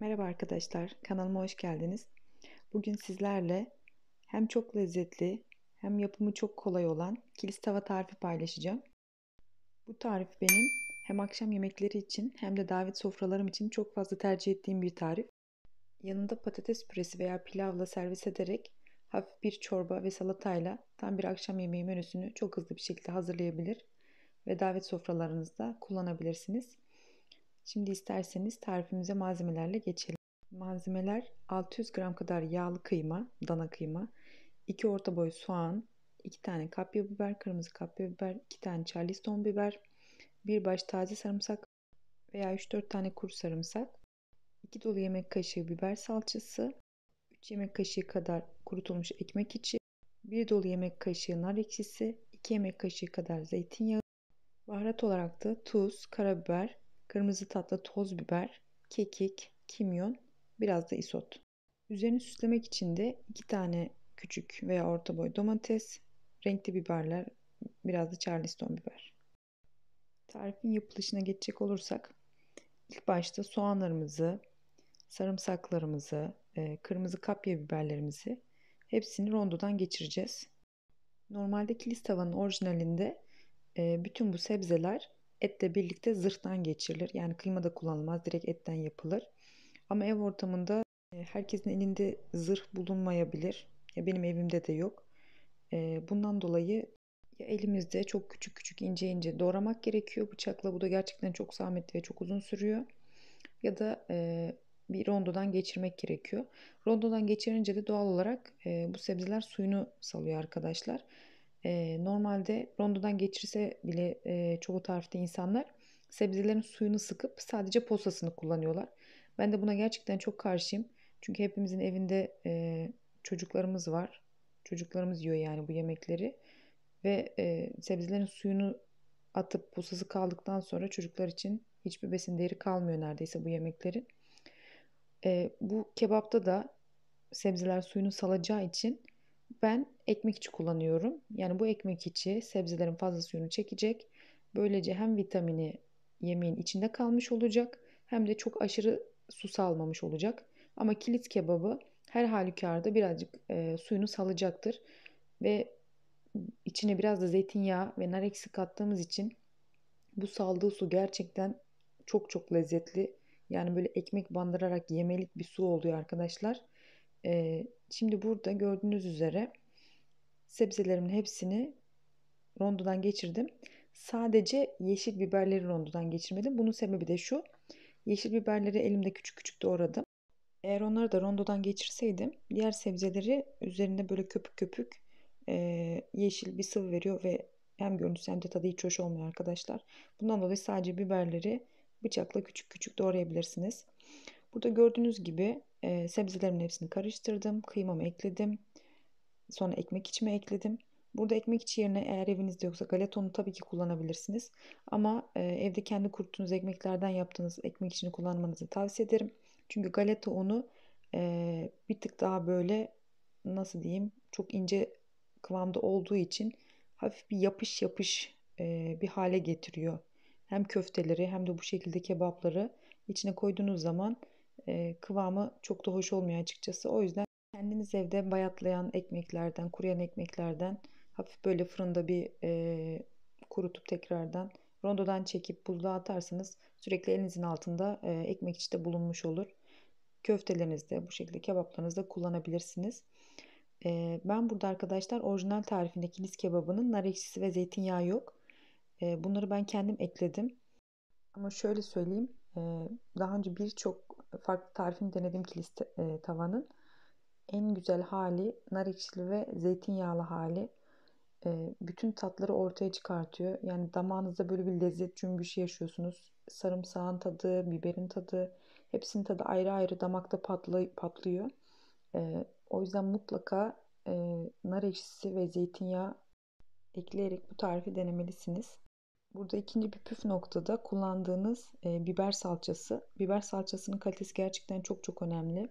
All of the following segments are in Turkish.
Merhaba arkadaşlar, kanalıma hoş geldiniz. Bugün sizlerle hem çok lezzetli hem yapımı çok kolay olan kilis tava tarifi paylaşacağım. Bu tarif benim hem akşam yemekleri için hem de davet sofralarım için çok fazla tercih ettiğim bir tarif. Yanında patates püresi veya pilavla servis ederek hafif bir çorba ve salatayla tam bir akşam yemeği menüsünü çok hızlı bir şekilde hazırlayabilir ve davet sofralarınızda kullanabilirsiniz. Şimdi isterseniz tarifimize malzemelerle geçelim. Malzemeler 600 gram kadar yağlı kıyma, dana kıyma, 2 orta boy soğan, 2 tane kapya biber, kırmızı kapya biber, 2 tane charleston biber, 1 baş taze sarımsak veya 3-4 tane kuru sarımsak, 2 dolu yemek kaşığı biber salçası, 3 yemek kaşığı kadar kurutulmuş ekmek içi, 1 dolu yemek kaşığı nar ekşisi, 2 yemek kaşığı kadar zeytinyağı, baharat olarak da tuz, karabiber, kırmızı tatlı toz biber, kekik, kimyon, biraz da isot. Üzerini süslemek için de 2 tane küçük veya orta boy domates, renkli biberler, biraz da charleston biber. Tarifin yapılışına geçecek olursak ilk başta soğanlarımızı, sarımsaklarımızı, kırmızı kapya biberlerimizi hepsini rondodan geçireceğiz. Normalde kilis tavanın orijinalinde bütün bu sebzeler etle birlikte zırhtan geçirilir. Yani kıyma da kullanılmaz, direkt etten yapılır. Ama ev ortamında herkesin elinde zırh bulunmayabilir. Ya benim evimde de yok. Bundan dolayı ya elimizde çok küçük küçük ince ince doğramak gerekiyor bıçakla. Bu da gerçekten çok zahmetli ve çok uzun sürüyor. Ya da bir rondodan geçirmek gerekiyor. Rondodan geçirince de doğal olarak bu sebzeler suyunu salıyor arkadaşlar. Normalde rondodan geçirse bile çoğu tarifte insanlar sebzelerin suyunu sıkıp sadece posasını kullanıyorlar. Ben de buna gerçekten çok karşıyım. Çünkü hepimizin evinde çocuklarımız var. Çocuklarımız yiyor yani bu yemekleri. Ve sebzelerin suyunu atıp posası kaldıktan sonra çocuklar için hiçbir besin değeri kalmıyor neredeyse bu yemeklerin. Bu kebapta da sebzeler suyunu salacağı için ben ekmek içi kullanıyorum. Yani bu ekmek içi sebzelerin fazla suyunu çekecek. Böylece hem vitamini yemeğin içinde kalmış olacak hem de çok aşırı su salmamış olacak. Ama kilit kebabı her halükarda birazcık suyunu salacaktır. Ve içine biraz da zeytinyağı ve nar ekşisi kattığımız için bu saldığı su gerçekten çok çok lezzetli. Yani böyle ekmek bandırarak yemelik bir su oluyor arkadaşlar. Şimdi burada gördüğünüz üzere sebzelerimin hepsini rondodan geçirdim. Sadece yeşil biberleri rondodan geçirmedim. Bunun sebebi de şu. Yeşil biberleri elimde küçük küçük doğradım. Eğer onları da rondodan geçirseydim diğer sebzeleri üzerinde böyle köpük köpük yeşil bir sıvı veriyor ve hem görüntüsü hem de tadı hiç hoş olmuyor arkadaşlar. Bundan dolayı sadece biberleri bıçakla küçük küçük doğrayabilirsiniz. Burada gördüğünüz gibi sebzelerimin hepsini karıştırdım. Kıymamı ekledim. Sonra ekmek içime ekledim. Burada ekmek içi yerine eğer evinizde yoksa galeta unu tabii ki kullanabilirsiniz. Ama evde kendi kuruttuğunuz ekmeklerden yaptığınız ekmek içini kullanmanızı tavsiye ederim. Çünkü galeta unu bir tık daha böyle nasıl diyeyim çok ince kıvamda olduğu için hafif bir yapış yapış bir hale getiriyor. Hem köfteleri hem de bu şekilde kebapları içine koyduğunuz zaman kıvamı çok da hoş olmuyor açıkçası. O yüzden kendiniz evde bayatlayan ekmeklerden, kuruyan ekmeklerden hafif böyle fırında bir kurutup tekrardan rondodan çekip buzluğa atarsanız sürekli elinizin altında ekmek içi bulunmuş olur. Köftelerinizde bu şekilde kebaplarınızda kullanabilirsiniz. Ben burada arkadaşlar orijinal tarifindeki kilis kebabının nar ekşisi ve zeytinyağı yok. Bunları ben kendim ekledim. Ama şöyle söyleyeyim. Daha önce birçok farklı tarifini denedim kilis tavanın. En güzel hali nar ekşili ve zeytinyağlı hali. Bütün tatları ortaya çıkartıyor. Yani damağınızda böyle bir lezzet cümbüşü yaşıyorsunuz. Sarımsağın tadı, biberin tadı, hepsinin tadı ayrı ayrı damakta patlıyor. O yüzden mutlaka nar ekşisi ve zeytinyağı ekleyerek bu tarifi denemelisiniz. Burada ikinci bir püf noktada kullandığınız biber salçası. Biber salçasının kalitesi gerçekten çok çok önemli.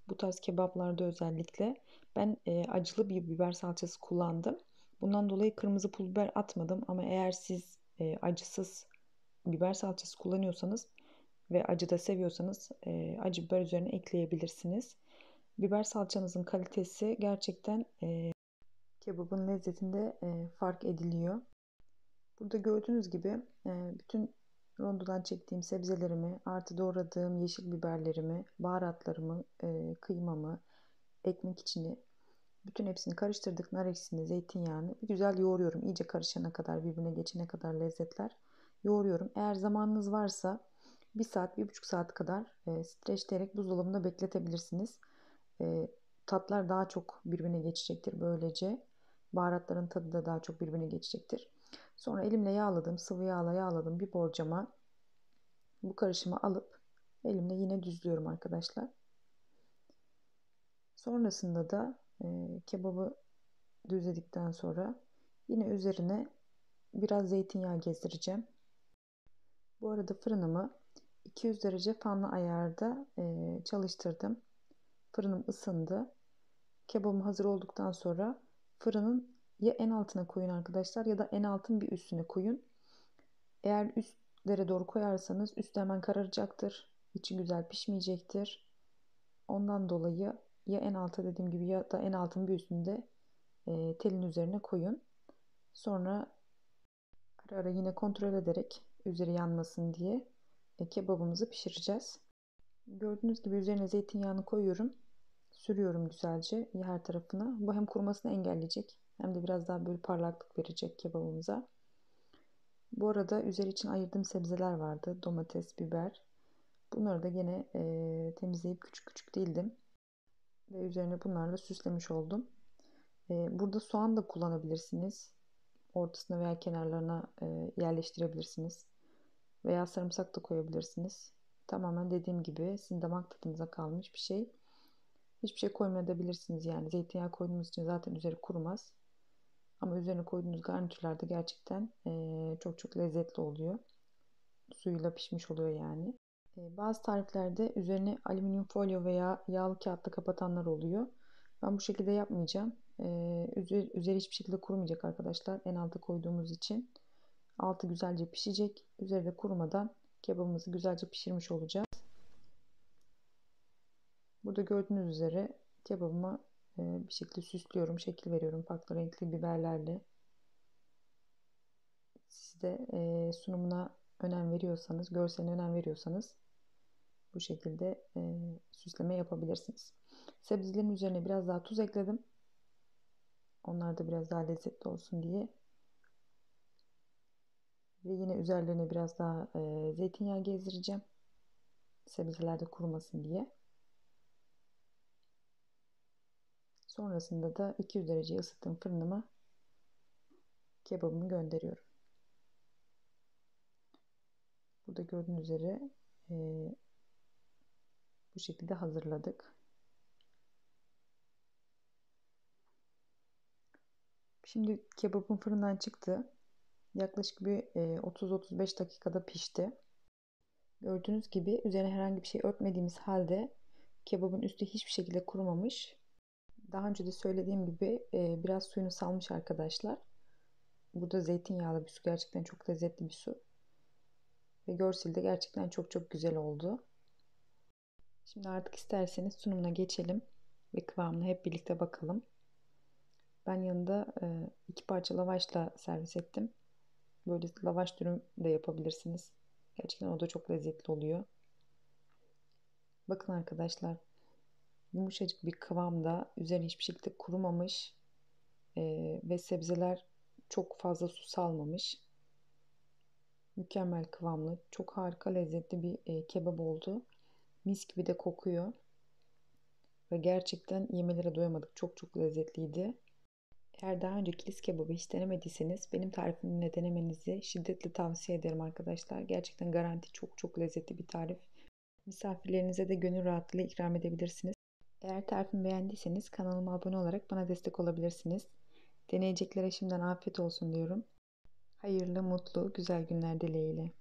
Bu tarz kebaplarda özellikle. Ben acılı bir biber salçası kullandım. Bundan dolayı kırmızı pul biber atmadım. Ama eğer siz acısız biber salçası kullanıyorsanız ve acı da seviyorsanız acı biber üzerine ekleyebilirsiniz. Biber salçanızın kalitesi gerçekten kebabın lezzetinde fark ediliyor. Burada gördüğünüz gibi bütün rondodan çektiğim sebzelerimi, artı doğradığım yeşil biberlerimi, baharatlarımı, kıymamı, ekmek içini, bütün hepsini karıştırdık. Nar ekşisini, zeytinyağını bir güzel yoğuruyorum. İyice karışana kadar, birbirine geçene kadar lezzetler yoğuruyorum. Eğer zamanınız varsa 1 saat, 1,5 saat kadar streçleyerek buzdolabında bekletebilirsiniz. Tatlar daha çok birbirine geçecektir böylece. Baharatların tadı da daha çok birbirine geçecektir. Sonra elimle yağladım, sıvı yağla yağladım bir borcama. Bu karışımı alıp elimle yine düzlüyorum arkadaşlar. Sonrasında da kebabı düzledikten sonra yine üzerine biraz zeytinyağı gezdireceğim. Bu arada fırınımı 200 derece fanlı ayarda çalıştırdım. Fırınım ısındı. Kebabım hazır olduktan sonra fırının ya en altına koyun arkadaşlar ya da en altın bir üstüne koyun. Eğer üstlere doğru koyarsanız üstü hemen kararacaktır. İçi güzel pişmeyecektir. Ondan dolayı ya en alta dediğim gibi ya da en altın bir üstünde telin üzerine koyun. Sonra ara ara yine kontrol ederek üzeri yanmasın diye kebabımızı pişireceğiz. Gördüğünüz gibi üzerine zeytinyağını koyuyorum. Sürüyorum güzelce her tarafına. Bu hem kurumasını engelleyecek hem de biraz daha böyle parlaklık verecek kebabımıza. Bu arada üzeri için ayırdığım sebzeler vardı. Domates, biber. Bunları da gene temizleyip küçük küçük dildim. Ve üzerine bunlarla süslemiş oldum. Burada soğan da kullanabilirsiniz. Ortasına veya kenarlarına yerleştirebilirsiniz. Veya sarımsak da koyabilirsiniz. Tamamen dediğim gibi sizin damak tadınıza kalmış bir şey. Hiçbir şey koymayabilirsiniz yani. Zeytinyağı koyduğunuz için zaten üzeri kurumaz. Ama üzerine koyduğunuz garnitürler de gerçekten çok çok lezzetli oluyor. Suyuyla pişmiş oluyor yani. Bazı tariflerde üzerine alüminyum folyo veya yağlı kağıtla kapatanlar oluyor. Ben bu şekilde yapmayacağım. Üzeri hiçbir şekilde kurumayacak arkadaşlar. En alta koyduğumuz için. Altı güzelce pişecek. Üzeri de kurumadan kebabımızı güzelce pişirmiş olacağız. Burada gördüğünüz üzere kebabıma bir şekilde süslüyorum. Şekil veriyorum farklı renkli biberlerle. Siz de sunumuna önem veriyorsanız, görseline önem veriyorsanız bu şekilde süsleme yapabilirsiniz. Sebzelerin üzerine biraz daha tuz ekledim. Onlar da biraz daha lezzetli olsun diye. Ve yine üzerlerine biraz daha zeytinyağı gezdireceğim. Sebzeler de kurumasın diye. Sonrasında da 200 dereceye ısıttığım fırınıma kebabımı gönderiyorum. Burada gördüğünüz üzere bu şekilde hazırladık. Şimdi kebabım fırından çıktı. Yaklaşık bir 30-35 dakikada pişti. Gördüğünüz gibi üzerine herhangi bir şey örtmediğimiz halde kebabın üstü hiçbir şekilde kurumamış. Daha önce de söylediğim gibi biraz suyunu salmış arkadaşlar. Bu da zeytinyağlı bir su. Gerçekten çok lezzetli bir su. Ve görseli de gerçekten çok çok güzel oldu. Şimdi artık isterseniz sunumuna geçelim ve kıvamına hep birlikte bakalım. Ben yanında 2 parça lavaşla servis ettim. Böyle lavaş dürüm de yapabilirsiniz. Gerçekten o da çok lezzetli oluyor. Bakın arkadaşlar, yumuşacık bir kıvamda, üzerine hiçbir şekilde kurumamış ve sebzeler çok fazla su salmamış. Mükemmel kıvamlı, çok harika lezzetli bir kebap oldu. Mis gibi de kokuyor ve gerçekten yemelere doyamadık. Çok çok lezzetliydi. Eğer daha önce kilis kebabı hiç denemediyseniz benim tarifimle denemenizi şiddetle tavsiye ederim arkadaşlar. Gerçekten garanti çok çok lezzetli bir tarif. Misafirlerinize de gönül rahatlığıyla ikram edebilirsiniz. Eğer tarifimi beğendiyseniz kanalıma abone olarak bana destek olabilirsiniz. Deneyeceklere şimdiden afiyet olsun diyorum. Hayırlı, mutlu, güzel günler dileğiyle.